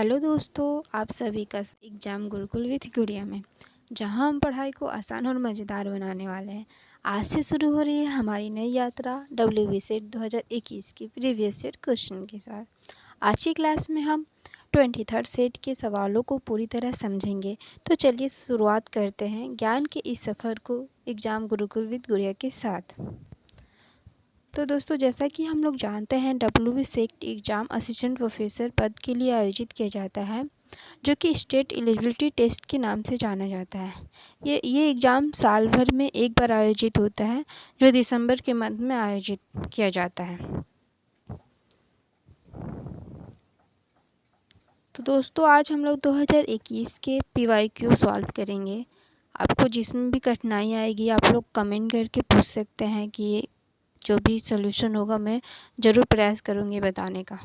Hello दोस्तों, आप सभी का एग्ज़ाम गुरुकुल विथ गुड़िया में, जहां हम पढ़ाई को आसान और मज़ेदार बनाने वाले हैं। आज से शुरू हो रही है हमारी नई यात्रा WBCET 2021 की प्रीवियस ईयर क्वेश्चन के साथ। आज की क्लास में हम 23rd सेट के सवालों को पूरी तरह समझेंगे। तो चलिए शुरुआत करते हैं ज्ञान के इस सफ़र को एग्ज़ाम गुरुकुल विथ गुड़िया के साथ। तो दोस्तों, जैसा कि हम लोग जानते हैं WBCET एग्ज़ाम असिस्टेंट प्रोफेसर पद के लिए आयोजित किया जाता है, जो कि स्टेट एलिजिबिलिटी टेस्ट के नाम से जाना जाता है। ये एग्ज़ाम साल भर में एक बार आयोजित होता है, जो दिसंबर के मंथ में आयोजित किया जाता है। तो दोस्तों, आज हम लोग 2021 के PYQ सॉल्व करेंगे। आपको जिसमें भी कठिनाई आएगी आप लोग कमेंट करके पूछ सकते हैं कि ये जो भी सॉल्यूशन होगा मैं ज़रूर प्रयास करूँगी बताने का।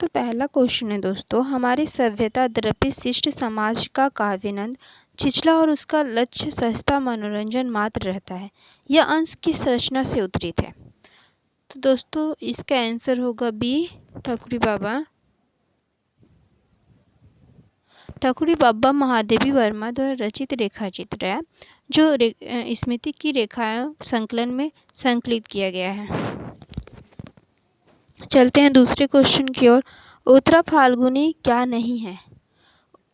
तो पहला क्वेश्चन है दोस्तों, हमारी सभ्यता द्रविड़ शिष्ट समाज का काव्यनंद छिछला और उसका लक्ष्य सस्ता मनोरंजन मात्र रहता है। यह अंश किस रचना से उद्धृत है? तो दोस्तों, इसका आंसर होगा बी, ठकुरी बाबा महादेवी वर्मा द्वारा रचित रेखा चित्र है, जो स्मृति की रेखाएं संकलन में संकलित किया गया है। चलते हैं दूसरे क्वेश्चन की ओर। उत्तरा फाल्गुनी क्या नहीं है?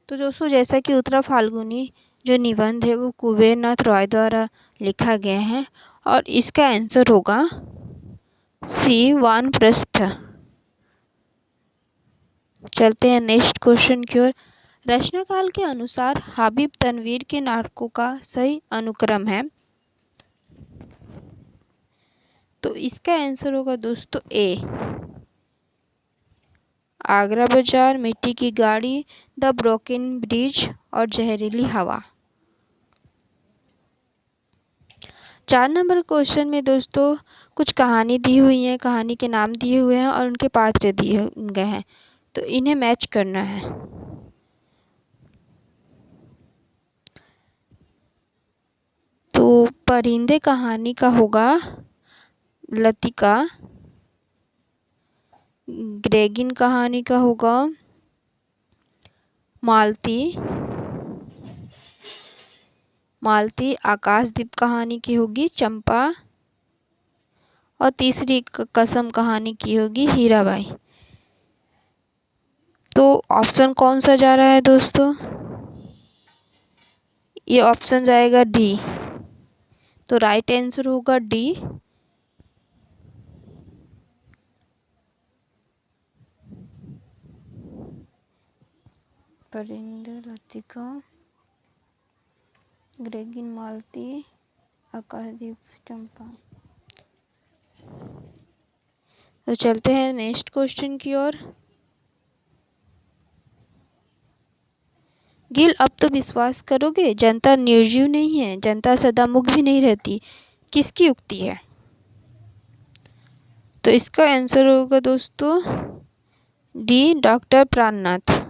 तो दोस्तों, जैसा कि उत्तरा फाल्गुनी जो निबंध है वो कुबेरनाथ रॉय द्वारा लिखा गया है और इसका आंसर होगा सी, वानप्रस्थ। चलते हैं नेक्स्ट क्वेश्चन की ओर। रचनाकाल के अनुसार हाबिब तनवीर के नाटकों का सही अनुक्रम है? तो इसका आंसर होगा दोस्तों ए, आगरा बाजार, मिट्टी की गाड़ी, द ब्रोकन ब्रिज और जहरीली हवा। 4 नंबर क्वेश्चन में दोस्तों कुछ कहानी दी हुई है, कहानी के नाम दिए हुए हैं और उनके पात्र दिए गए हैं, तो इन्हें मैच करना है। तो परिंदे कहानी का होगा लतिका, ग्रेगिन कहानी का होगा मालती, आकाशदीप कहानी की होगी चंपा और तीसरी कसम कहानी की होगी हीराबाई। तो ऑप्शन कौन सा जा रहा है दोस्तों? ये ऑप्शन जाएगा डी। तो राइट आंसर होगा डी, परिंदे, लतिका, ग्रेगिन, मालती, आकाशदीप, चंपा। तो चलते हैं नेक्स्ट क्वेश्चन की ओर। गिल, अब तो विश्वास करोगे, जनता निर्जीव नहीं है, जनता सदा मुख भी नहीं रहती, किसकी उक्ति है? तो इसका आंसर होगा दोस्तों डी, डॉक्टर प्राणनाथ।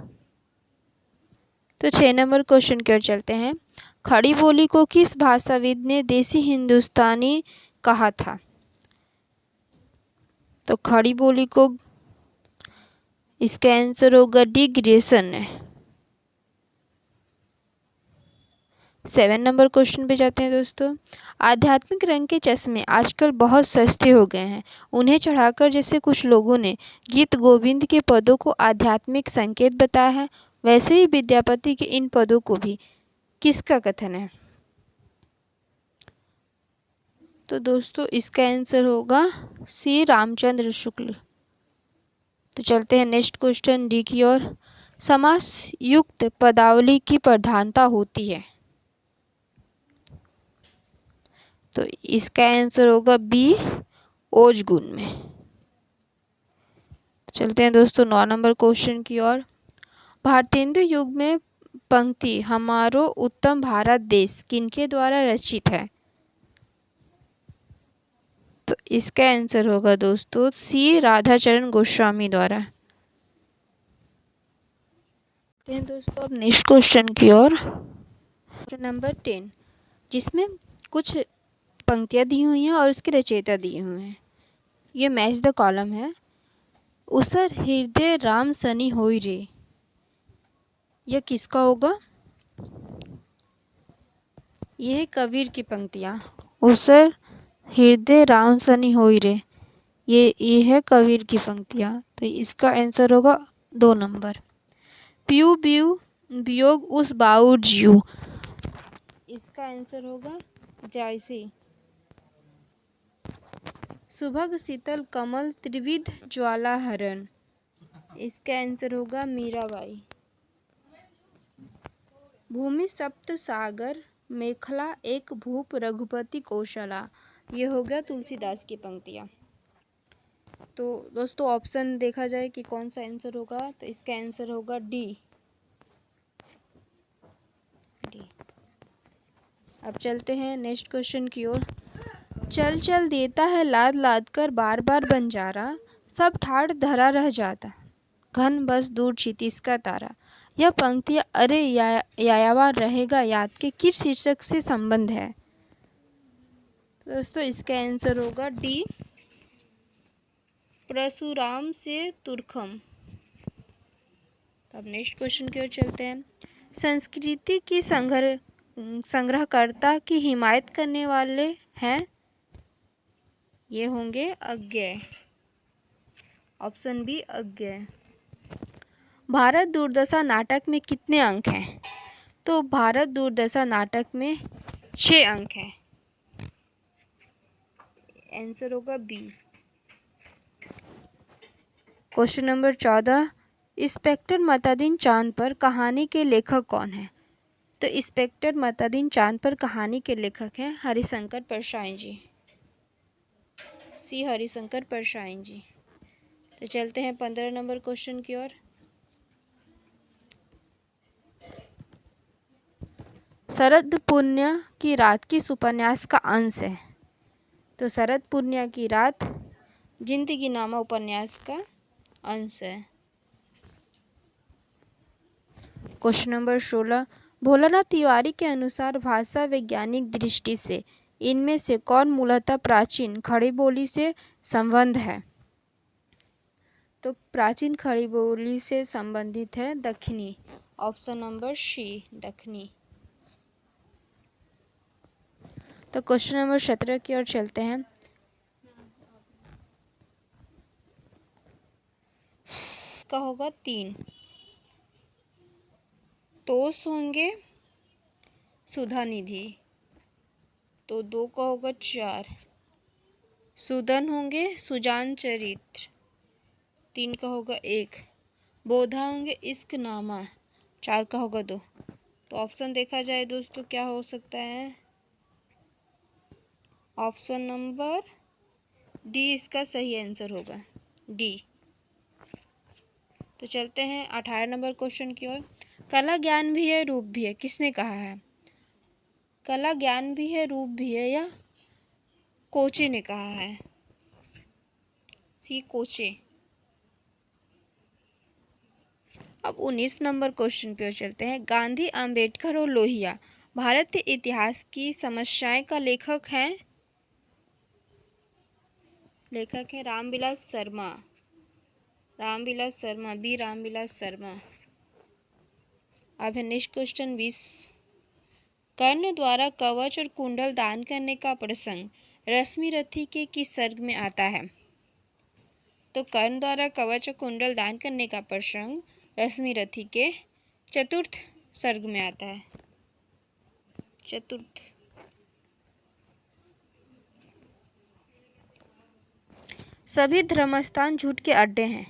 तो 6 नंबर क्वेश्चन की ओर चलते हैं। खड़ी बोली को किस भाषाविद ने देसी हिंदुस्तानी कहा था? तो खड़ी बोली को इसका आंसर होगा डी, ग्रेसन है। 7 नंबर क्वेश्चन पे जाते हैं दोस्तों। आध्यात्मिक रंग के चश्मे आजकल बहुत सस्ते हो गए हैं, उन्हें चढ़ाकर जैसे कुछ लोगों ने गीत गोविंद के पदों को आध्यात्मिक संकेत बताया है, वैसे ही विद्यापति के इन पदों को भी किसका कथन है? तो दोस्तों, इसका आंसर होगा सी, रामचंद्र शुक्ल। तो चलते हैं नेक्स्ट क्वेश्चन डी की ओर। समास युक्त पदावली की प्रधानता होती है? तो इसका आंसर होगा बी, ओज गुण में। चलते हैं दोस्तों 9 नंबर क्वेश्चन की ओर। भारतेंदु युग में पंक्ति हमारो उत्तम भारत देश किनके द्वारा रचित है? तो इसका आंसर होगा दोस्तों सी, राधाचरण गोस्वामी द्वारा। दोस्तों अब नेक्स्ट क्वेश्चन की ओर। नंबर 10, जिसमें कुछ पंक्तियाँ दी हुई हैं और उसके रचयिता दिए हुए हैं। ये मैच द कॉलम है। उसर हृदय राम सनी होई रे, यह किसका होगा? यह है कबीर की पंक्तियाँ। उसर हृदय राम सनी होई रे, ये है कबीर की पंक्तियाँ। तो इसका आंसर होगा 2 नंबर। प्यू ब्यू वियोग उस बाऊ जीव, इसका आंसर होगा जायसी। सुभग शीतल कमल त्रिविध ज्वाला हरण, इसका आंसर होगा मीराबाई। भूमि सप्त सागर मेखला एक भूप रघुपति कौशला, ये हो गया तुलसीदास की पंक्तियाँ। तो दोस्तों ऑप्शन देखा जाए कि कौन सा आंसर होगा, तो इसका आंसर होगा डी। अब चलते हैं नेक्स्ट क्वेश्चन की ओर। चल चल देता है लाद लाद कर बार बार बंजारा, सब ठाड़ धरा रह जाता घन बस दूर क्षितिज का तारा, यह पंक्तियाँ अरे यायावार रहेगा याद के किस शीर्षक से संबंध है? तो दोस्तों इसका आंसर होगा डी, परशुराम से तुर्खम। अब नेक्स्ट क्वेश्चन की ओर चलते हैं। संस्कृति की संग्रहकर्ता की हिमायत करने वाले हैं, ये होंगे अज्ञेय। ऑप्शन बी अज्ञेय। भारत दूरदशा नाटक में कितने अंक हैं? तो भारत दूरदशा नाटक में 6 अंक हैं। आंसर होगा B. Question number 14। Inspector Matadin चांद पर कहानी के लेखक कौन है? तो इंस्पेक्टर मतादीन चांद पर कहानी के लेखक हैं हरिशंकर परसाई जी। सी हरिशंकर परसाई जी। तो चलते हैं 15 नंबर क्वेश्चन की ओर। शरद पूर्णिमा की रात किस उपन्यास का अंश है? तो शरद पूर्णिमा की रात जिंदगी नामा उपन्यास का अंश है। Question number 16। भोलानाथ तिवारी के अनुसार भाषा वैज्ञानिक दृष्टि से इनमें से कौन मूलतः प्राचीन खड़ी बोली से संबंध है? तो प्राचीन खड़ी बोली से संबंधित है दक्षिणी। ऑप्शन नंबर सी दक्षिणी। तो क्वेश्चन नंबर 17 की ओर चलते हैं। का होगा 3, तोष होंगे सुधा निधि, तो 2 का होगा 4, सुदन होंगे सुजान चरित्र, 3 का होगा 1, बोधा होंगे इश्क नामा, 4 का होगा 2। तो ऑप्शन देखा जाए दोस्तों क्या हो सकता है? ऑप्शन नंबर डी इसका सही आंसर होगा, डी। तो चलते हैं 18 नंबर क्वेश्चन की ओर। कला ज्ञान भी है रूप भी है, किसने कहा है? कला ज्ञान भी है रूप भी है, या कोचे ने कहा है? सी कोचे। अब 19 नंबर क्वेश्चन पे चलते हैं। गांधी, अंबेडकर और लोहिया भारतीय इतिहास की समस्याएं का लेखक हैं? लेखक है रामविलास शर्मा। रामविलास शर्मा, बी रामविलास शर्मा। अब है नेक्स्ट क्वेश्चन 20। कर्ण द्वारा कवच और कुंडल दान करने का प्रसंग रश्मि रथी के किस सर्ग में आता है? तो कर्ण द्वारा कवच और कुंडल दान करने का प्रसंग रश्मि रथी के चतुर्थ सर्ग में आता है। चतुर्थ। सभी धर्मस्थान झूठ के अड्डे हैं।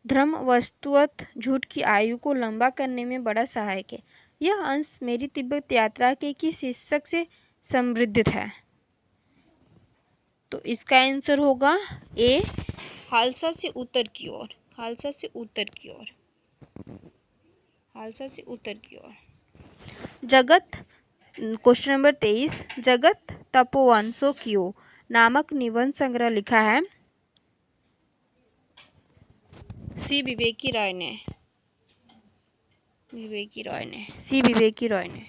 धर्म वस्तुतः झूठ की आयु को लंबा करने में बड़ा सहायक है। यह अंश मेरी तिब्बत यात्रा के किस शीर्षक से समृद्ध है? तो इसका आंसर होगा ए, हालसा से उत्तर की ओर। हालसा से उत्तर की ओर। हालसा से उत्तर की ओर। जगत, क्वेश्चन नंबर 23। जगत तपोवन सो क्यों नामक निबंध संग्रह लिखा है? सी विवेकी रॉय ने। विवेकी रॉय ने। सी विवेकी रॉय ने।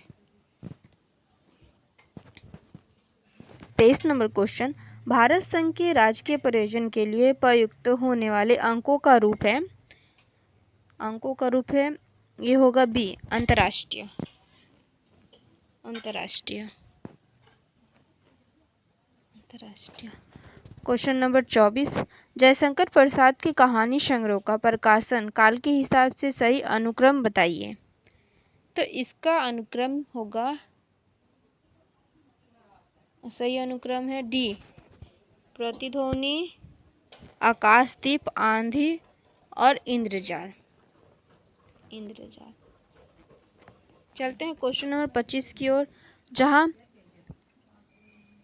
23 नंबर क्वेश्चन, भारत संघ के राजकीय प्रयोजन के लिए प्रयुक्त होने वाले अंकों का रूप है, ये होगा बी, अंतर्राष्ट्रीय। क्वेश्चन नंबर 24, जयशंकर प्रसाद के कहानी संग्रह का प्रकाशन काल के हिसाब से सही अनुक्रम बताइए। तो इसका अनुक्रम होगा, सही अनुक्रम है डी, प्रतिध्वनि, आकाशदीप, आंधी और इंद्रजाल। चलते हैं क्वेश्चन नंबर 25 की ओर, जहां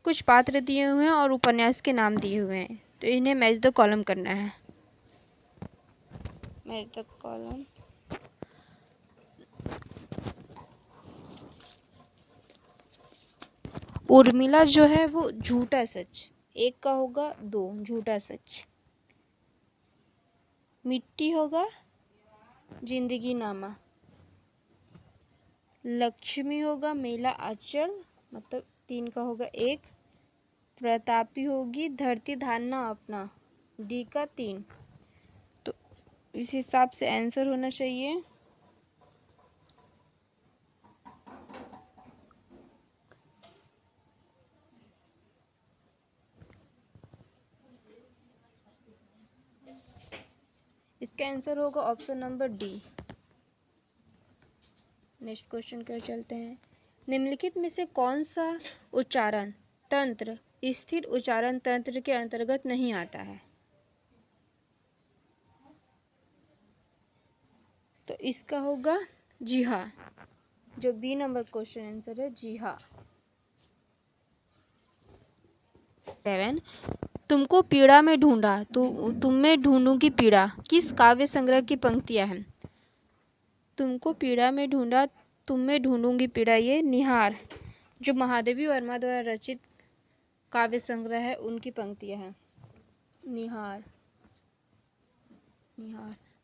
कुछ पात्र दिए हुए हैं और उपन्यास के नाम दिए हुए हैं, तो इन्हें मैच द कॉलम करना है। Match the column. उर्मिला जो है वो झूठा सच, एक का होगा 2, झूठा सच। मिट्टी होगा जिंदगी नामा। लक्ष्मी होगा मेला आंचल, मतलब 3 का होगा 1। प्रतापी होगी धरती धारना अपना, डी का 3। तो इस हिसाब से आंसर होना चाहिए इसका आंसर होगा option number D. Next question कर चलते हैं, निम्नलिखित में से कौन सा उच्चारण तंत्र स्थिर उच्चारण तंत्र के अंतर्गत नहीं आता है। तो इसका होगा जी हाँ, जो बी नंबर क्वेश्चन आंसर है, जी हाँ। 7, तुमको पीड़ा में ढूंढा तुम में ढूंढूंगी पीड़ा किस काव्य संग्रह की पंक्तियां हैं। तुमको पीड़ा में ढूंढा तुम में ढूंढूंगी पीड़ा, ये निहार, जो महादेवी वर्मा द्वारा रचित काव्य संग्रह है, उनकी पंक्तियां हैं। निहार।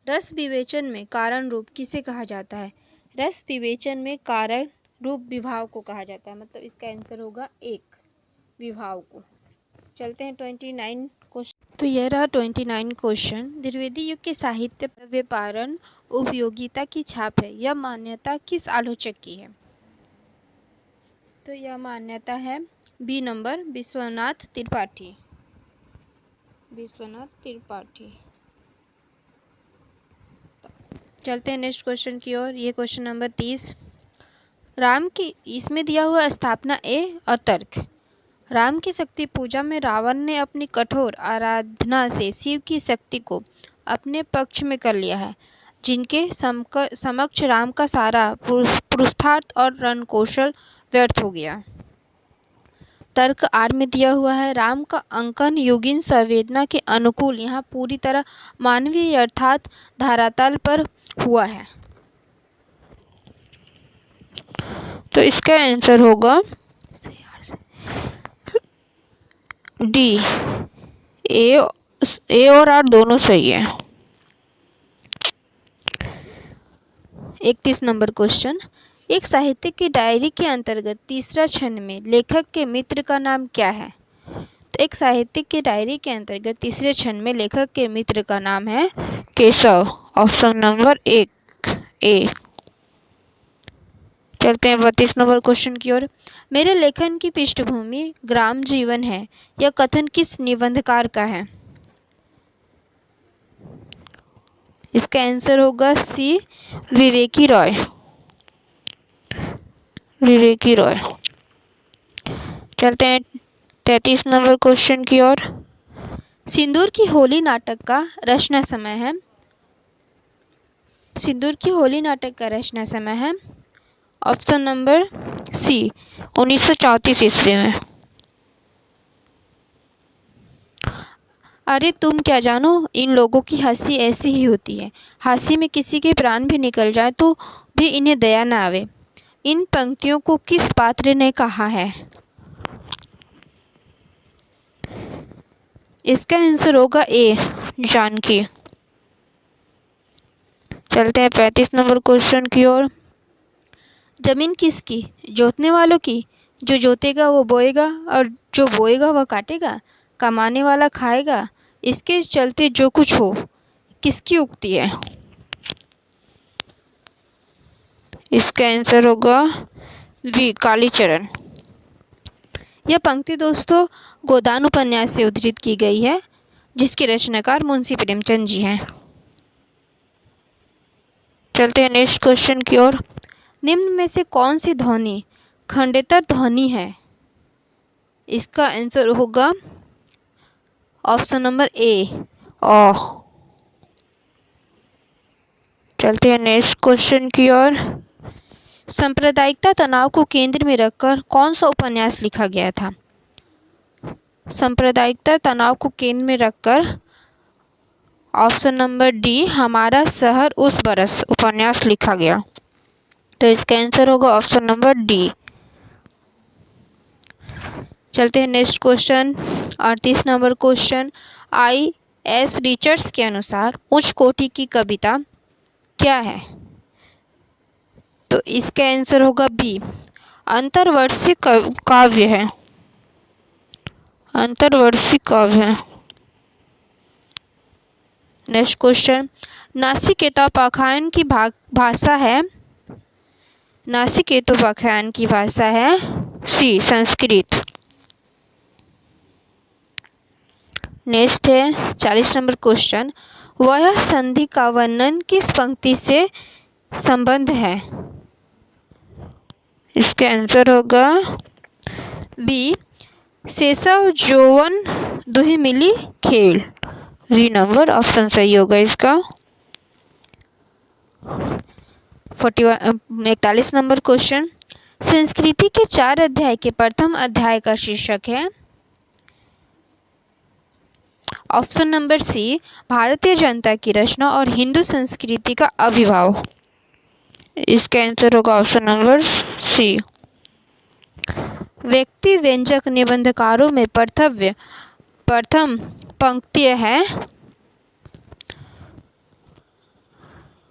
रस विवेचन में कारण रूप किसे कहा जाता है। रस विवेचन में कारण रूप विभाव को कहा जाता है, मतलब इसका आंसर होगा 1, विभाव को। चलते हैं 29 क्वेश्चन। तो यह रहा 29 क्वेश्चन, द्विवेदी युग के साहित्य व्यापारण उपयोगिता की छाप है, यह मान्यता किस आलोचक की है। तो यह मान्यता है बी नंबर, विश्वनाथ त्रिपाठी। चलते हैं नेक्स्ट क्वेश्चन की ओर, ये क्वेश्चन नंबर 30, राम की इसमें दिया हुआ स्थापना ए और तर्क। राम की शक्ति पूजा में रावण ने अपनी कठोर आराधना से शिव की शक्ति को अपने पक्ष में कर लिया है, जिनके समक्ष राम का सारा पुरुषार्थ और रणकौशल व्यर्थ हो गया। तर्क आर में दिया हुआ है, राम का अंकन योगिन संवेदना के अनुकूल यहाँ पूरी तरह मानवीय अर्थात धरातल पर हुआ है। तो इसका आंसर होगा डी, ए और आर दोनों सही है। 31 नंबर क्वेश्चन, एक साहित्यिक की डायरी के अंतर्गत तीसरा छंद में लेखक के मित्र का नाम क्या है। तो एक साहित्यिक की डायरी के अंतर्गत तीसरे छंद में लेखक के मित्र का नाम है केशव, ऑप्शन नंबर 1 ए। चलते हैं 32 नंबर क्वेश्चन की ओर, मेरे लेखन की पृष्ठभूमि ग्राम जीवन है, यह कथन किस निबंधकार का है। इसका आंसर होगा सी, विवेकी रॉय। चलते हैं 33 नंबर क्वेश्चन की ओर, सिंदूर की होली नाटक का रचना समय है ऑप्शन नंबर सी, 1934 ईस्वी में। अरे तुम क्या जानो, इन लोगों की हंसी ऐसी ही होती है, हंसी में किसी के प्राण भी निकल जाए तो भी इन्हें दया न आवे। इन पंक्तियों को किस पात्र ने कहा है। इसका आंसर होगा ए, जानकी। चलते हैं 35 नंबर क्वेश्चन की ओर, जमीन किसकी, जोतने वालों की जो जोतेगा वो बोएगा और जो बोएगा वह काटेगा, कमाने वाला खाएगा, इसके चलते जो कुछ हो। किसकी उक्ति है? इसका आंसर होगा बी, कालीचरण। यह पंक्ति दोस्तों गोदान उपन्यास से उद्धृत की गई है, जिसके रचनाकार मुंशी प्रेमचंद जी हैं। चलते हैं नेक्स्ट क्वेश्चन की ओर। निम्न में से कौन सी ध्वनि खंडेतर ध्वनि है? इसका आंसर होगा ऑप्शन नंबर ए, अ। चलते हैं नेक्स्ट क्वेश्चन की ओर। सांप्रदायिकता तनाव को केंद्र में रखकर कौन सा उपन्यास लिखा गया था? सांप्रदायिकता तनाव को केंद्र में रखकर ऑप्शन नंबर डी, हमारा शहर उस बरस उपन्यास लिखा गया। तो इसका आंसर होगा ऑप्शन नंबर डी। चलते हैं next question, 38 number question. I.S. Richards के अनुसार उच्च कोटि की कविता क्या है? तो इसका आंसर होगा बी, अंतर्वर्षीय काव्य है। अंतर्वर्षीय काव्य है। नेक्स्ट क्वेश्चन, नासिकेतोपाख्यान की भाषा है? नासिकेतोपाख्यान की भाषा है सी, संस्कृत। नेक्स्ट है 40 नंबर क्वेश्चन, वह संधि का वर्णन किस पंक्ति से संबंध है? इसका आंसर होगा बी, सेसव जौवन दुहि मिली खेल। बी नंबर ऑप्शन सही होगा इसका। 41 नंबर क्वेश्चन, संस्कृति के 4 अध्याय के प्रथम अध्याय का शीर्षक है? ऑप्शन नंबर सी, भारतीय जनता की रचना और हिंदू संस्कृति का आविर्भाव। इसका आंसर होगा ऑप्शन नंबर सी। व्यक्ति व्यंजक निबंधकारों में प्रथम पंक्ति है?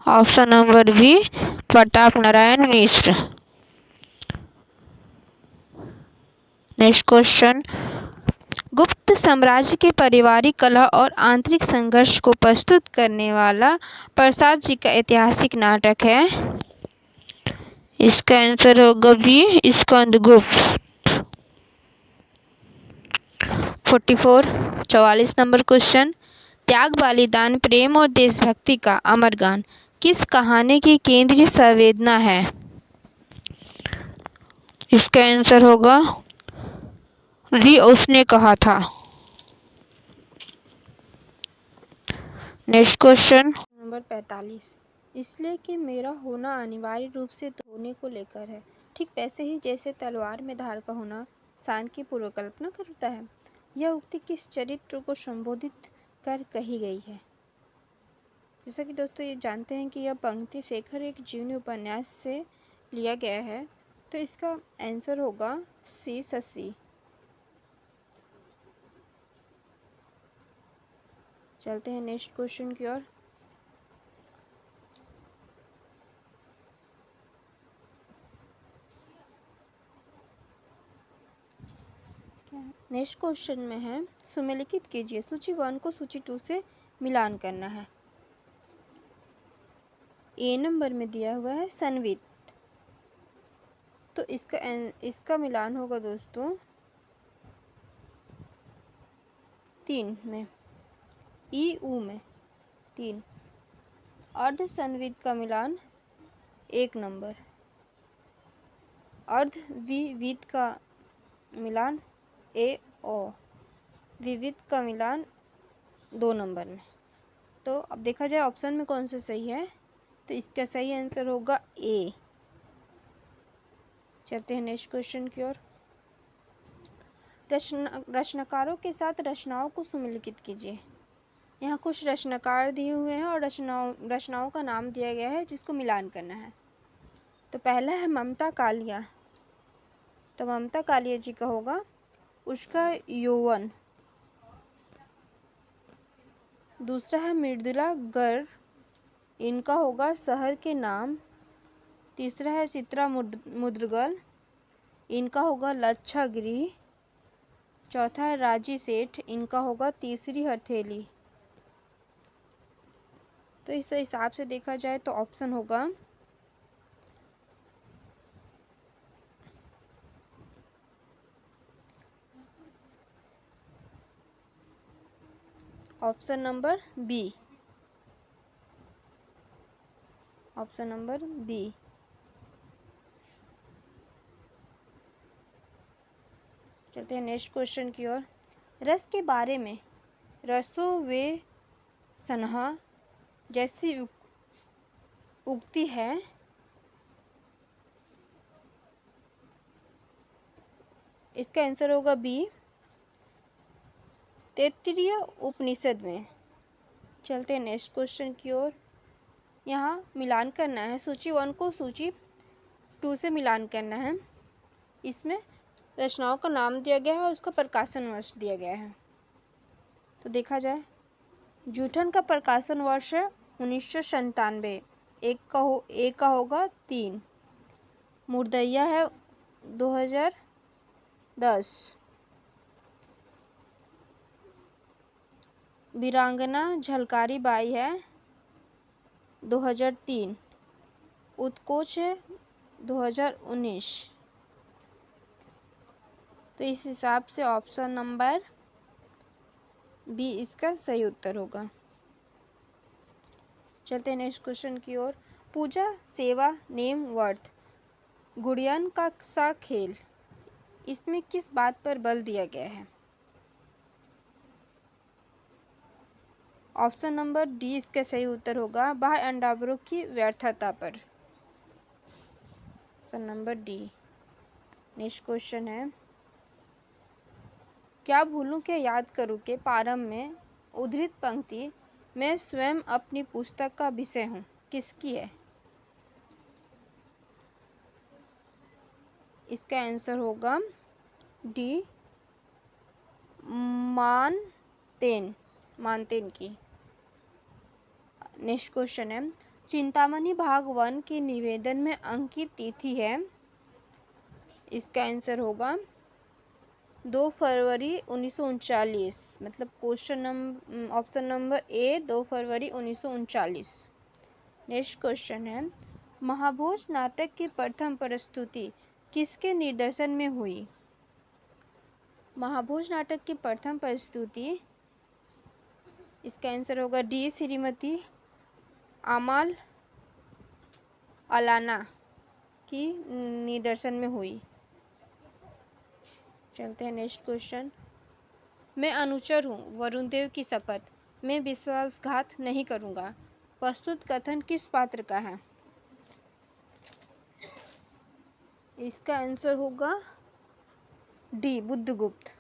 Option number B, Pratap Narayan Mishra. Next question, गुप्त साम्राज्य के पारिवारिक कलह और आंतरिक संघर्ष को प्रस्तुत करने वाला प्रसाद जी का ऐतिहासिक नाटक है? इसका आंसर होगा बी, स्कंदगुप्त। 44 नंबर क्वेश्चन, त्याग, बलिदान, प्रेम और देशभक्ति का अमर गान किस कहानी की केंद्रीय संवेदना है? इसका आंसर होगा बी, उसने कहा था। नेक्स्ट क्वेश्चन नंबर 45, इसलिए कि मेरा होना अनिवार्य रूप से धोने को लेकर है, ठीक वैसे ही जैसे तलवार में धार का होना शान की पूर्वकल्पना करता है। यह उक्ति किस चरित्र को संबोधित कर कही गई है? जैसा कि दोस्तों ये जानते हैं कि यह पंक्ति शेखर एक जीवनी उपन्यास से लिया गया है, तो इसका आंसर होगा सी, शशि। चलते हैं नेक्स्ट क्वेश्चन की ओर। नेक्स्ट क्वेश्चन में है, सुमेलित कीजिए, सूची 1 को सूची 2 से मिलान करना है। ए नंबर में दिया हुआ है संवित, तो इसका मिलान होगा दोस्तों 3 में। ई ऊ में 3। अर्ध संवित का मिलान 1 नंबर। अर्ध विविध का मिलान ए ओ, विविध का मिलान 2 नंबर में। तो अब देखा जाए ऑप्शन में कौन सा सही है, तो इसका सही आंसर होगा ए। चलते हैं नेक्स्ट क्वेश्चन की ओर। रचनाकारों के साथ रचनाओं को सुमेलित कीजिए। यहाँ कुछ रचनाकार दिए हुए हैं और रचनाओं का नाम दिया गया है जिसको मिलान करना है। तो पहला है ममता कालिया, तो ममता कालिया जी का होगा उसका यौवन। दूसरा है मृदुला गर्ग, इनका होगा शहर के नाम। तीसरा है चित्रा मुद्रगल, इनका होगा लच्छागिरी। चौथा है राजी सेठ, इनका होगा तीसरी हथेली। तो इस हिसाब से देखा जाए तो ऑप्शन होगा option number B. Option number B. चलते हैं नेक्स्ट क्वेश्चन की ओर। रस के बारे में रसों वे सनहा जैसी उक्ति है, इसका आंसर होगा बी, तैत्तिरीय उपनिषद में। चलते हैं नेक्स्ट क्वेश्चन की ओर। यहाँ मिलान करना है, सूची 1 को सूची 2 से मिलान करना है। इसमें रचनाओं का नाम दिया गया है और उसका प्रकाशन वर्ष दिया गया है। तो देखा जाए, जूठन का प्रकाशन वर्ष है 1997। एक का होगा 3। मुर्दैया है 2010। वीरांगना झलकारी बाई है 2003। उत्कोच है 2019। तो इस हिसाब से ऑप्शन नंबर बी इसका सही उत्तर होगा। चलते हैं नेक्स्ट क्वेश्चन की ओर। पूजा सेवा नेम वर्थ गुड़ियन का सा खेल, इसमें किस बात पर बल दिया गया है? ऑप्शन नंबर डी इसका सही उत्तर होगा, बाह्य अंडावरों की व्यर्थता पर। Option number D. Next question है, क्या भूलूं क्या याद करूं के प्रारंभ में उद्धृत पंक्ति मैं स्वयं अपनी पुस्तक का विषय हूं, किसकी है? इसका आंसर होगा डी, मानतेन की। नेक्स्ट क्वेश्चन है, चिंतामणि भाग 1 के निवेदन में अंकित तिथि है, इसका आंसर होगा 2 फरवरी 1939। मतलब क्वेश्चन नंबर ऑप्शन नंबर ए 2 फरवरी 1939। नेक्स्ट क्वेश्चन है, महाभोज नाटक की प्रथम प्रस्तुति किसके निर्देशन में हुई? महाभोज नाटक की प्रथम प्रस्तुति, इसका आंसर होगा डी, श्रीमती अमाल अलाना की निर्देशन में हुई। चलते हैं नेक्स्ट क्वेश्चन। मैं अनुचर हूँ वरुण देव की शपथ, मैं विश्वासघात नहीं करूँगा, प्रस्तुत कथन किस पात्र का है? इसका आंसर होगा डी, बुद्धगुप्त।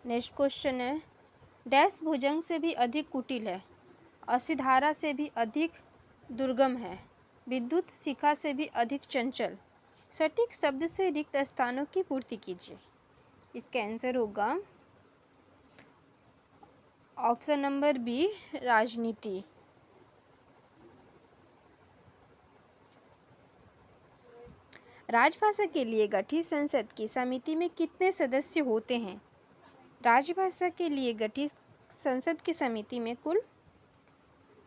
नेक्स्ट क्वेश्चन है, डैश भुजंग से भी अधिक कुटिल है, असिधारा से भी अधिक दुर्गम है, विद्युत शिखा से भी अधिक चंचल, सटीक शब्द से रिक्त स्थानों की पूर्ति कीजिए। इसका आंसर होगा ऑप्शन नंबर बी, राजनीति। राजभाषा के लिए गठित संसद की समिति में कितने सदस्य होते हैं? राजभाषा के लिए गठित संसद की समिति में कुल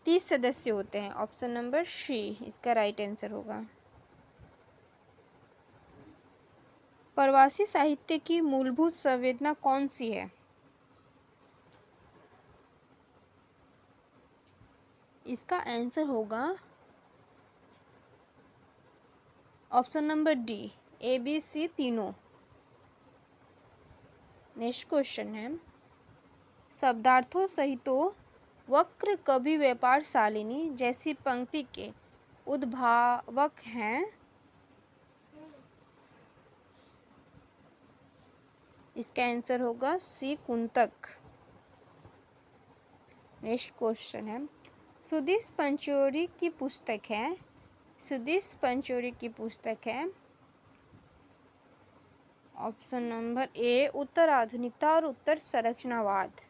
30 सदस्य होते हैं। ऑप्शन नंबर सी इसका राइट आंसर होगा। प्रवासी साहित्य की मूलभूत संवेदना कौन सी है? इसका आंसर होगा option number D, A B C तीनों। नेक्स्ट क्वेश्चन है, शब्दार्थों सहितो वक्र कवि व्यापार शालिनी जैसी पंक्ति के उद्भावक हैं? इसका आंसर होगा सी, कुंतक। नेक्स्ट क्वेश्चन है, सुधीश पंचोरी की पुस्तक है, सुधीश पंचोरी की पुस्तक है ऑप्शन नंबर ए, उत्तर आधुनिकता और उत्तर संरचनावाद।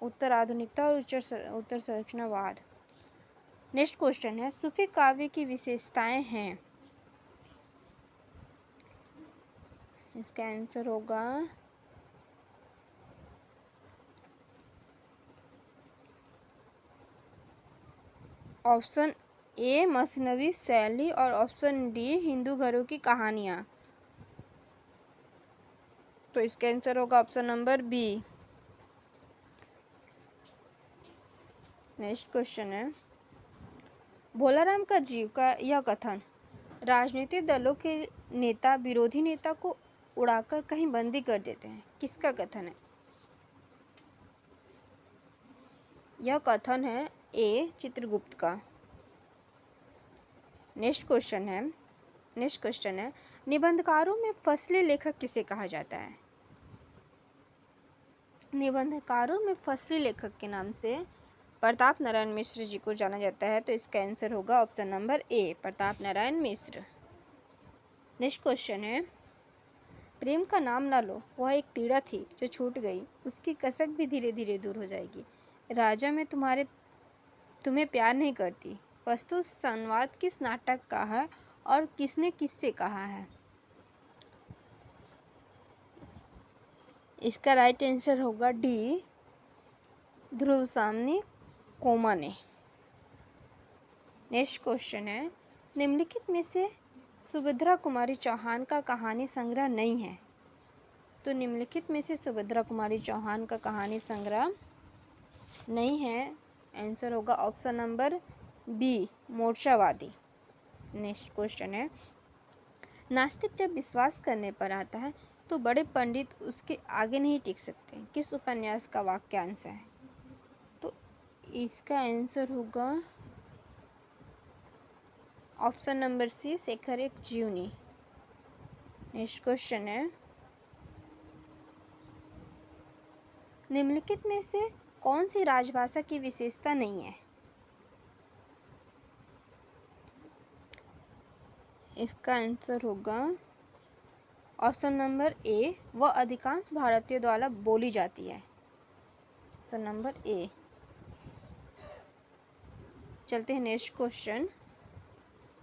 उत्तर आधुनिकता और उत्तर संरचनावाद। नेक्स्ट क्वेश्चन है, सूफी काव्य की विशेषताएं हैं? इसका आंसर होगा ऑप्शन ए मसनवी शैली और ऑप्शन डी हिंदू घरों की कहानियां। तो इसका आंसर होगा option number B. Next question है, भोलाराम का जीव का यह कथन, राजनीतिक दलों के नेता विरोधी नेता को उड़ाकर कहीं बंदी कर देते हैं, किसका कथन है? यह कथन है ए चित्रगुप्त का। नेक्स्ट क्वेश्चन है, निबंधकारों में फसली लेखक किसे कहा जाता है? निबंधकारों में फसली लेखक के नाम से प्रताप नारायण मिश्र जी को जाना जाता है। तो इसका आंसर होगा ऑप्शन नंबर ए, प्रताप नारायण मिश्र। नेक्स्ट क्वेश्चन है, प्रेम का नाम ना लो, वह एक पीड़ा थी जो छूट गई, उसकी कसक भी धीरे धीरे दूर हो जाएगी। राजा में तुम्हें प्यार नहीं करती। वस्तु संवाद किस नाटक का है और किसने किससे कहा है? इसका राइट आंसर होगा डी, ध्रुव सामनी कोमा ने। नेक्स्ट क्वेश्चन है, निम्नलिखित में से सुभद्रा कुमारी चौहान का कहानी संग्रह नहीं है। तो निम्नलिखित में से सुभद्रा कुमारी चौहान का कहानी संग्रह नहीं है, आंसर होगा ऑप्शन नंबर बी, मोर्चावादी। नेक्स्ट क्वेश्चन है, नास्तिक जब विश्वास करने पर आता है तो बड़े पंडित उसके आगे नहीं टिक सकते, किस उपन्यास का वाक्यांश है? तो इसका आंसर होगा ऑप्शन नंबर सी, शेखर एक जीवनी। नेक्स्ट क्वेश्चन है, निम्नलिखित में से कौन सी राजभाषा की विशेषता नहीं है? इसका आंसर होगा ऑप्शन नंबर ए, वह अधिकांश भारतीयों द्वारा बोली जाती है। ऑप्शन नंबर ए। चलते हैं नेक्स्ट क्वेश्चन,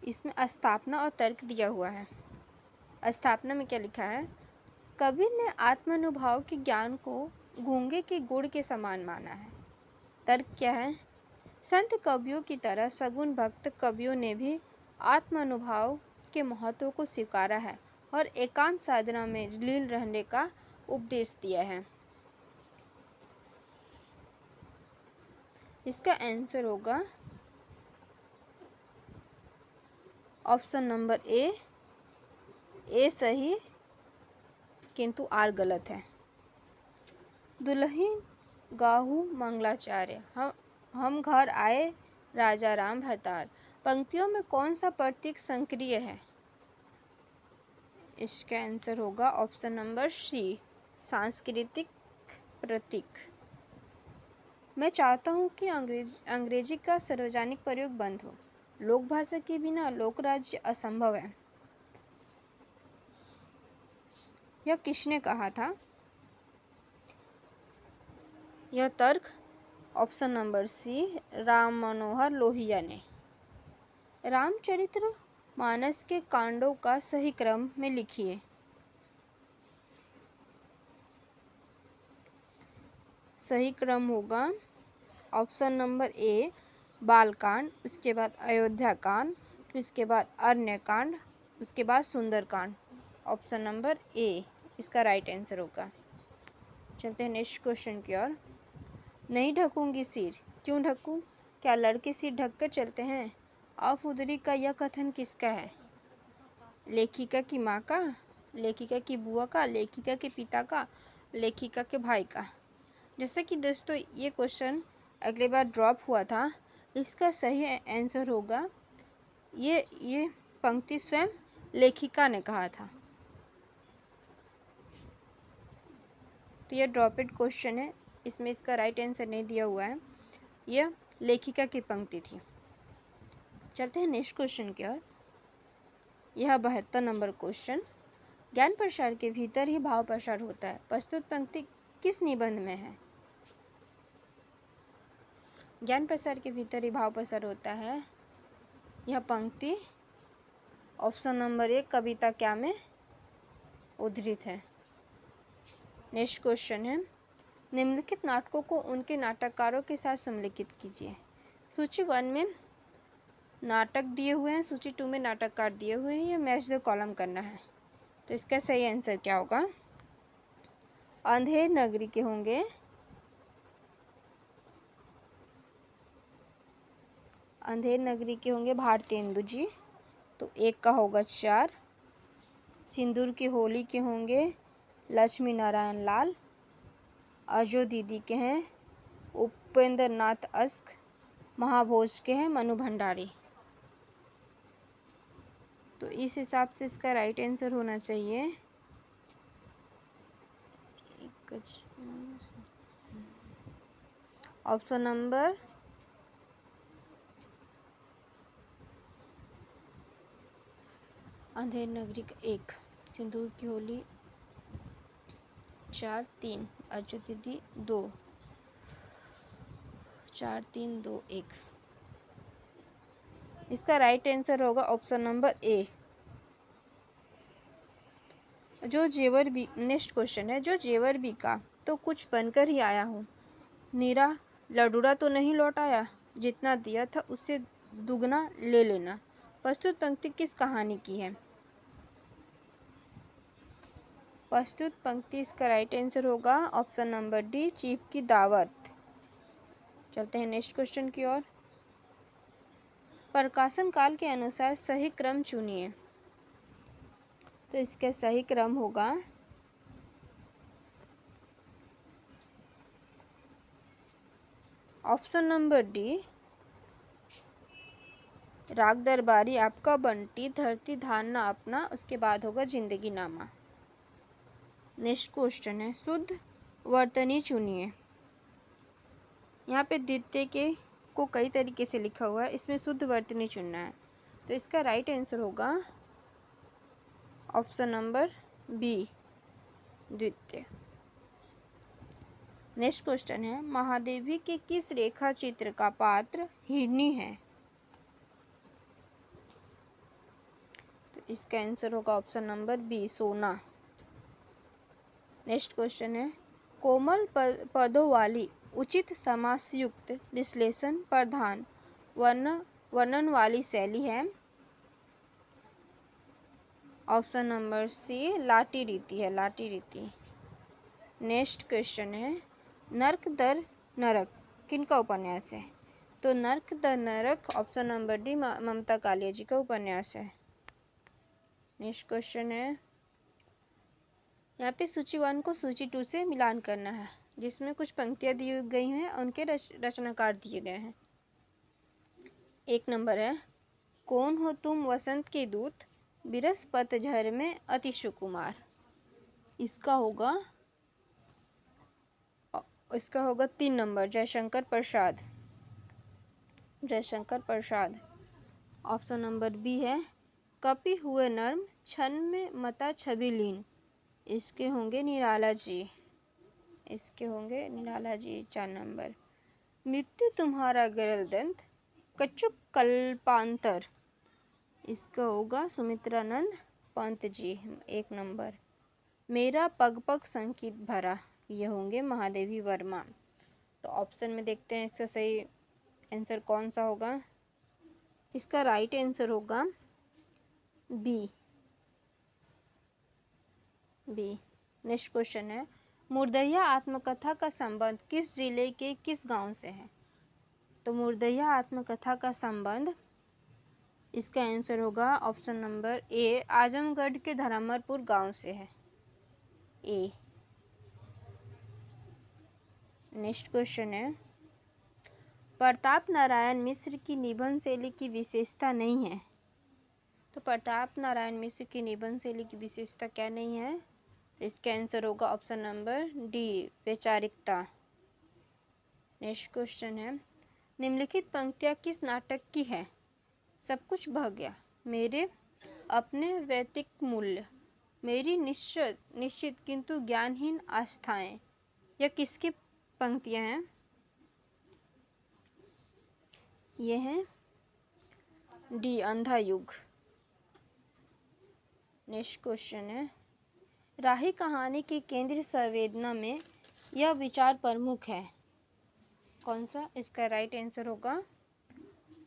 इसमें स्थापना और तर्क दिया हुआ है। स्थापना में क्या लिखा है, कबीर ने आत्मानुभाव के ज्ञान को गूंगे के गुड़ के समान माना है। तर्क क्या है, संत कवियों की तरह सगुण भक्त कवियों ने भी आत्मानुभाव के महत्व को स्वीकारा है और एकांत साधना में लीन रहने का उपदेश दिया है। इसका आंसर होगा ऑप्शन नंबर ए सही किंतु आर गलत है। दुल्हन गाहू मंगलाचार्य, हम घर आए राजा राम भतार, पंक्तियों में कौन सा प्रतीक संक्रिय है? इसका आंसर होगा ऑप्शन नंबर सी, सांस्कृतिक प्रतीक। मैं चाहता हूं कि अंग्रेजी का सार्वजनिक प्रयोग बंद हो, लोक भाषा के बिना लोक राज्य असंभव है। यह किसने कहा था? यह तर्क ऑप्शन नंबर सी, राम मनोहर लोहिया ने। रामचरित्र मानस के कांडों का सही क्रम में लिखिए। सही क्रम होगा ऑप्शन नंबर ए, बालकांड, उसके बाद अयोध्या कांड, फिर उसके बाद अरण्य कांड, उसके बाद सुंदरकांड। ऑप्शन नंबर ए इसका राइट आंसर होगा। चलते हैं नेक्स्ट क्वेश्चन की ओर। नहीं ढकूंगी सिर, क्यों ढकूं? क्या लड़के सिर ढककर चलते हैं? अफउदरी का यह कथन किसका है? लेखिका की माँ का, लेखिका की बुआ का, लेखिका के पिता का, लेखिका के भाई का। जैसे कि दोस्तों ये क्वेश्चन अगली बार ड्रॉप हुआ था, इसका सही आंसर होगा ये पंक्ति स्वयं लेखिका ने कहा था। तो यह ड्रॉपेड क्वेश्चन है, इसमें इसका राइट आंसर नहीं दिया हुआ है, यह लेखिका की पंक्ति थी। चलते हैं नेक्स्ट क्वेश्चन की ओर। यह 72 नंबर क्वेश्चन, ज्ञान प्रसार के भीतर ही भाव प्रसार होता है, प्रस्तुत पंक्ति किस निबंध में है? ज्ञान प्रसार के भीतर ही भाव प्रसार होता है, यह पंक्ति ऑप्शन नंबर ए, कविता क्या में उद्धृत है। नेक्स्ट क्वेश्चन है, निम्नलिखित नाटकों को उनके नाटककारों के साथ सम्मिलित कीजिए। सूची 1 में नाटक दिए हुए हैं, सूची 2 में नाटककार दिए हुए हैं, या मैच द कॉलम करना है। तो इसका सही आंसर क्या होगा? अंधेर नगरी के होंगे भारतेंदु जी, तो 1 का होगा 4। सिंदूर की होली के होंगे लक्ष्मी नारायण लाल। अजो दीदी के हैं उपेंद्र नाथ अस्क। महाभोज के हैं मनु भंडारी। तो इस हिसाब से इसका राइट आंसर होना चाहिए ऑप्शन नंबर अंधेर नगरी का 1, सिंदूर की होली 4 3, अजो दीदी 2, 4 3 2 1। इसका राइट आंसर होगा option number A. Next question है, जो जेवर बिका तो कुछ बनकर ही आया हूँ, नीरा लडूरा तो नहीं लौट आया, जितना दिया था उससे दुगना ले लेना। प्रस्तुत पंक्ति किस कहानी की है? प्रस्तुत पंक्ति इसका राइट आंसर होगा ऑप्शन नंबर डी, चीफ की दावत। चलते हैं नेक्स्ट क्वेश्चन की ओर। प्रकाशन काल के अनुसार सही क्रम चुनिए। तो इसका सही क्रम होगा ऑप्शन नंबर डी, राग दरबारी, आपका बंटी, धरती धारना अपना, उसके बाद होगा जिंदगी नामा। नेक्स्ट क्वेश्चन है, शुद्ध वर्तनी चुनिए। यहाँ पे द्वितीय के को कई तरीके से लिखा हुआ है, इसमें शुद्ध वर्तनी चुनना है। तो इसका राइट आंसर होगा ऑप्शन नंबर बी, द्वितीय। नेक्स्ट क्वेश्चन है, महादेवी के किस रेखा चित्र का पात्र हिरनी है? तो इसका आंसर होगा ऑप्शन नंबर बी, सोना। नेक्स्ट क्वेश्चन है, कोमल पदों वाली उचित समासयुक्त विश्लेषण प्रधान वर्णन वाली शैली है। ऑप्शन नंबर सी, लाटी रीति है, लाटी रीति। नेक्स्ट क्वेश्चन है, नर्क दर नरक किनका उपन्यास है? तो नर्क दर नरक ऑप्शन नंबर डी, ममता कालिया जी का उपन्यास है। नेक्स्ट क्वेश्चन है, यहाँ पे सूची 1 को सूची 2 से मिलान करना है, जिसमें कुछ पंक्तियां दी गई हैं, उनके रचनाकार दिए गए हैं। 1 नंबर है, कौन हो तुम वसंत के दूत, बिरस पतझर में अति सुकुमार। इसका होगा 3 number, Jaishankar Prasad. Option number B है, कपि हुए नर्म क्षण में मता छवि लीन। इसके होंगे निराला जी। 4 नंबर, मृत्यु तुम्हारा गरल दंत कच्छुक कल्पांतर। इसका होगा सुमित्रानंद पंत जी। 1 नंबर, मेरा पग पग संगीत भरा। ये होंगे महादेवी वर्मा। तो ऑप्शन में देखते हैं इसका सही आंसर कौन सा होगा। इसका राइट आंसर होगा बी। नेक्स्ट क्वेश्चन है, मुर्दैया आत्मकथा का संबंध किस जिले के किस गांव से है? तो मुर्दैया आत्मकथा का संबंध, इसका आंसर होगा ऑप्शन नंबर ए, आजमगढ़ के धर्मपुर गांव से है, ए। नेक्स्ट क्वेश्चन है, प्रताप नारायण मिश्र की निबंध शैली की विशेषता नहीं है। तो प्रताप नारायण मिश्र की निबंध शैली की विशेषता क्या नहीं है? तो इसका आंसर होगा ऑप्शन नंबर डी, वैचारिकता। नेक्स्ट क्वेश्चन है, निम्नलिखित पंक्तियां किस नाटक की है? सब कुछ बह गया, मेरे अपने वैयक्तिक मूल्य, मेरी निश्चित किंतु ज्ञानहीन आस्थाएं। यह किसकी पंक्तियां हैं? ये हैं डी, अंधा युग। नेक्स्ट क्वेश्चन है, राही कहानी की केंद्रीय संवेदना में यह विचार प्रमुख है। कौन सा? इसका राइट आंसर होगा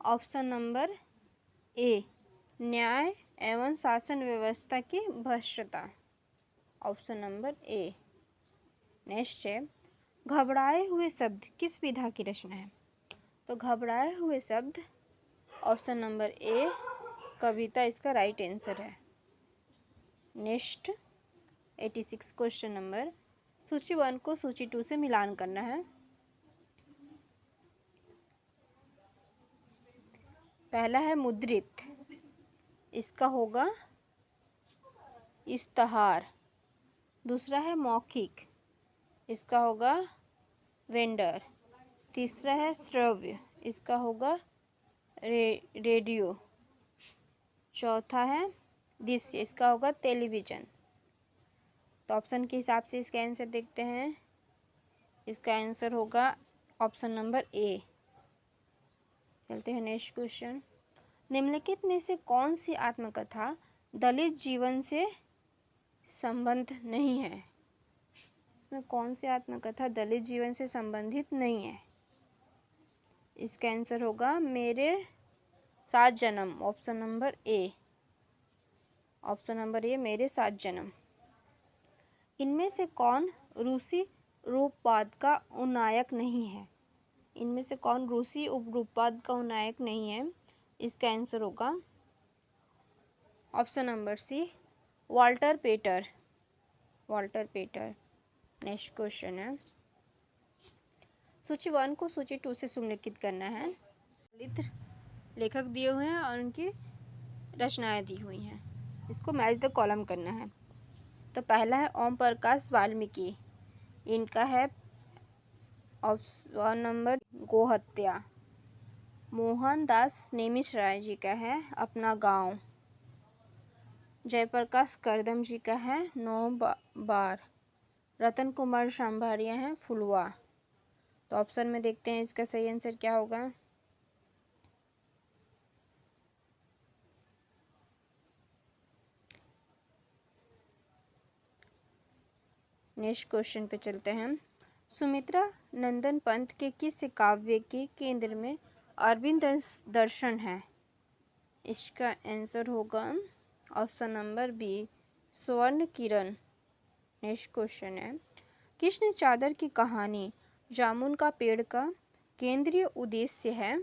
ऑप्शन नंबर ए, न्याय एवं शासन व्यवस्था की भ्रष्टता। Option number A. नेक्स्ट है, घबराए हुए शब्द किस विधा की रचना है? तो घबराए हुए शब्द ऑप्शन नंबर ए, कविता इसका राइट आंसर है। नेक्स्ट 86 क्वेश्चन नंबर, सूची 1 को सूची 2 से मिलान करना है। पहला है मुद्रित, इसका होगा इश्तहार। दूसरा है मौखिक, इसका होगा वेंडर। तीसरा है श्रव्य, इसका होगा रेडियो। चौथा है दृश्य, इसका होगा टेलीविजन। तो ऑप्शन के हिसाब से इसका आंसर देखते हैं। इसका आंसर होगा ऑप्शन नंबर ए। चलते हैं नेक्स्ट क्वेश्चन। निम्नलिखित में से कौन सी आत्मकथा दलित जीवन से संबंध नहीं है? इसमें कौन सी आत्मकथा दलित जीवन से संबंधित नहीं है? इसका आंसर होगा मेरे 7 जन्म। ऑप्शन नंबर ए। ऑप्शन नंबर ए, मेरे 7 जन्म। इनमें से कौन रूसी रूपवाद का उन्नायक नहीं है? इनमें से कौन रूसी रूपवाद का उन्नायक नहीं है? इसका आंसर होगा ऑप्शन नंबर सी, वाल्टर पेटर। वाल्टर पेटर। नेक्स्ट क्वेश्चन है, सूची 1 को सूची 2 से सुमेलित करना है। दलित लेखक दिए हुए हैं और उनकी रचनाएं दी हुई हैं, इसको मैच द कॉलम करना है। तो पहला है ओम प्रकाश वाल्मीकि, इनका है ऑप्शन नंबर गोहत्या। मोहनदास नेमिषराय जी का है अपना गांव। जयप्रकाश करदम जी का है 9 बार। रतन कुमार शांभारिया हैं फुलवा। तो ऑप्शन में देखते हैं इसका सही आंसर क्या होगा। नेक्स्ट क्वेश्चन पे चलते हैं। सुमित्रा नंदन पंत के किस काव्य के केंद्र में अरविंद दर्शन है? इसका आंसर होगा ऑप्शन नंबर बी, स्वर्ण किरण। नेक्स्ट क्वेश्चन है, कृष्ण चादर की कहानी जामुन का पेड़ का केंद्रीय उद्देश्य है?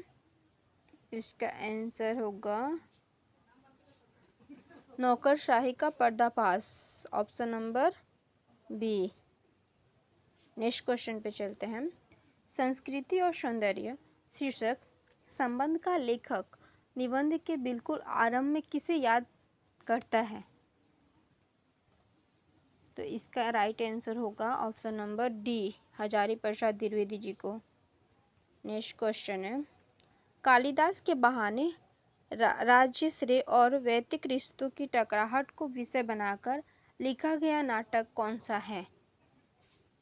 इसका आंसर होगा नौकरशाही का पर्दाफाश। Option number B. Next question पे चलते हैं। संस्कृति और सौंदर्य शीर्षक संबंध का लेखक निबंध के बिल्कुल आरंभ में किसे याद करता है? तो इसका राइट आंसर होगा option number D, Hazari Prasad Dwivedi ji को। नेक्स्ट क्वेश्चन है, कालिदास के बहाने राज्य श्रेय और वैयक्तिक रिश्तों की टकराहट को विषय बनाकर लिखा गया नाटक कौन सा है?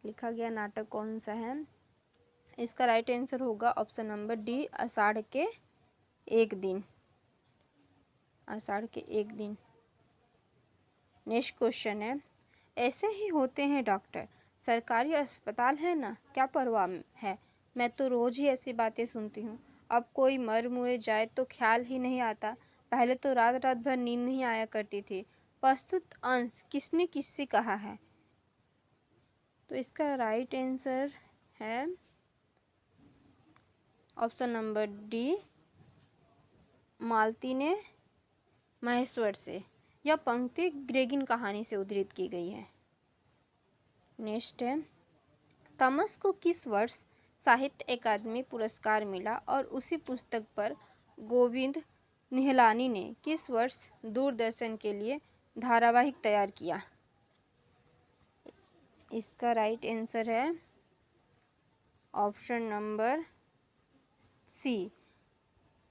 लिखा गया नाटक कौन सा है? इसका राइट आंसर होगा ऑप्शन नंबर डी, आषाढ़ के एक दिन। आषाढ़ के एक दिन। नेक्स्ट क्वेश्चन है, ऐसे ही होते हैं डॉक्टर, सरकारी अस्पताल है ना, क्या परवाह है, मैं तो रोज ही ऐसी बातें सुनती हूँ। अब कोई मर मुए जाए तो ख्याल ही नहीं आता, पहले तो रात रात भर नींद नहीं आया करती थी। प्रस्तुत अंश किसने किससे कहा है? तो इसका राइट आंसर है ऑप्शन नंबर डी, मालती ने महेश्वर से। यह पंक्ति ग्रेगिन कहानी से उद्धृत की गई है। नेक्स्ट है, थॉमस को किस वर्ष साहित्य अकादमी पुरस्कार मिला और उसी पुस्तक पर गोविंद निहलानी ने किस वर्ष दूरदर्शन के लिए धारावाहिक तैयार किया? इसका राइट आंसर है option number C,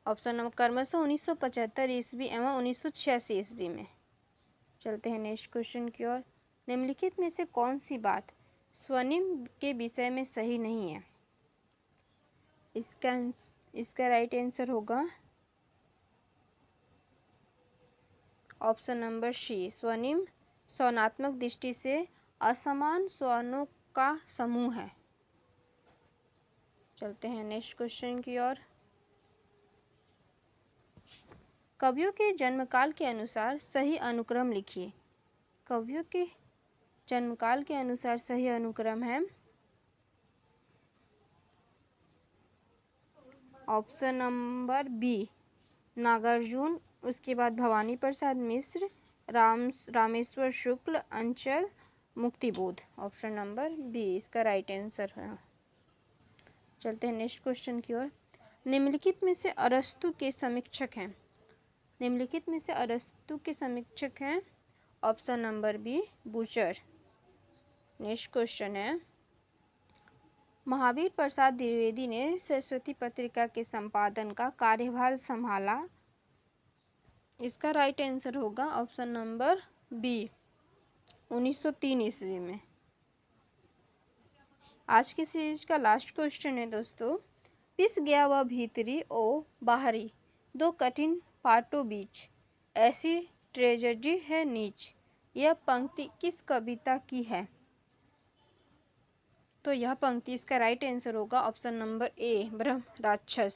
option number क्रमशः 1975 ईस्वी एवं 1986 ईस्वी में। चलते हैं नेक्स्ट क्वेश्चन की ओर। निम्नलिखित में से कौन सी बात स्वनिम के विषय में सही नहीं है? इसका राइट आंसर होगा ऑप्शन नंबर सी, स्वनिम स्वनात्मक दृष्टि से असमान स्वनों का समूह है। चलते हैं नेक्स्ट क्वेश्चन की ओर। कवियों के जन्मकाल के अनुसार सही अनुक्रम लिखिए। कवियों के जन्मकाल के अनुसार सही अनुक्रम है ऑप्शन नंबर बी, नागार्जुन, उसके बाद भवानी प्रसाद मिश्र, रामेश्वर शुक्ल, अंचल मुक्तिबोध। ऑप्शन नंबर बी इसका राइट आंसर है। चलते हैं नेक्स्ट क्वेश्चन की ओर। निम्नलिखित में से अरस्तु के समीक्षक हैं। निम्नलिखित में से अरस्तु के समीक्षक हैं option number B, Butcher. Next question है, महावीर प्रसाद द्विवेदी ने सरस्वती पत्रिका के संपादन का कार्यभार संभाला। इसका राइट आंसर होगा ऑप्शन नंबर बी, 1903 ईस्वी में। आज की सीरीज का लास्ट क्वेश्चन है दोस्तों, पिस गया वह भीतरी ओ बाहरी दो कठिन पाटों बीच, ऐसी ट्रेजेडी है नीच। यह पंक्ति किस कविता की है? तो यह पंक्ति इसका राइट आंसर होगा ऑप्शन नंबर ए, ब्रह्म राक्षस।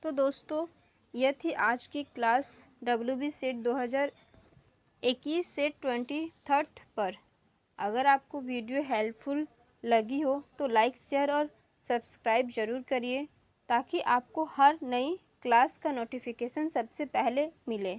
तो दोस्तों यह थी आज की क्लास WB सेट 2021 सेट 23 पर। अगर आपको वीडियो हेल्पफुल लगी हो तो लाइक, शेयर और सब्सक्राइब ज़रूर करिए ताकि आपको हर नई क्लास का नोटिफिकेशन सबसे पहले मिले।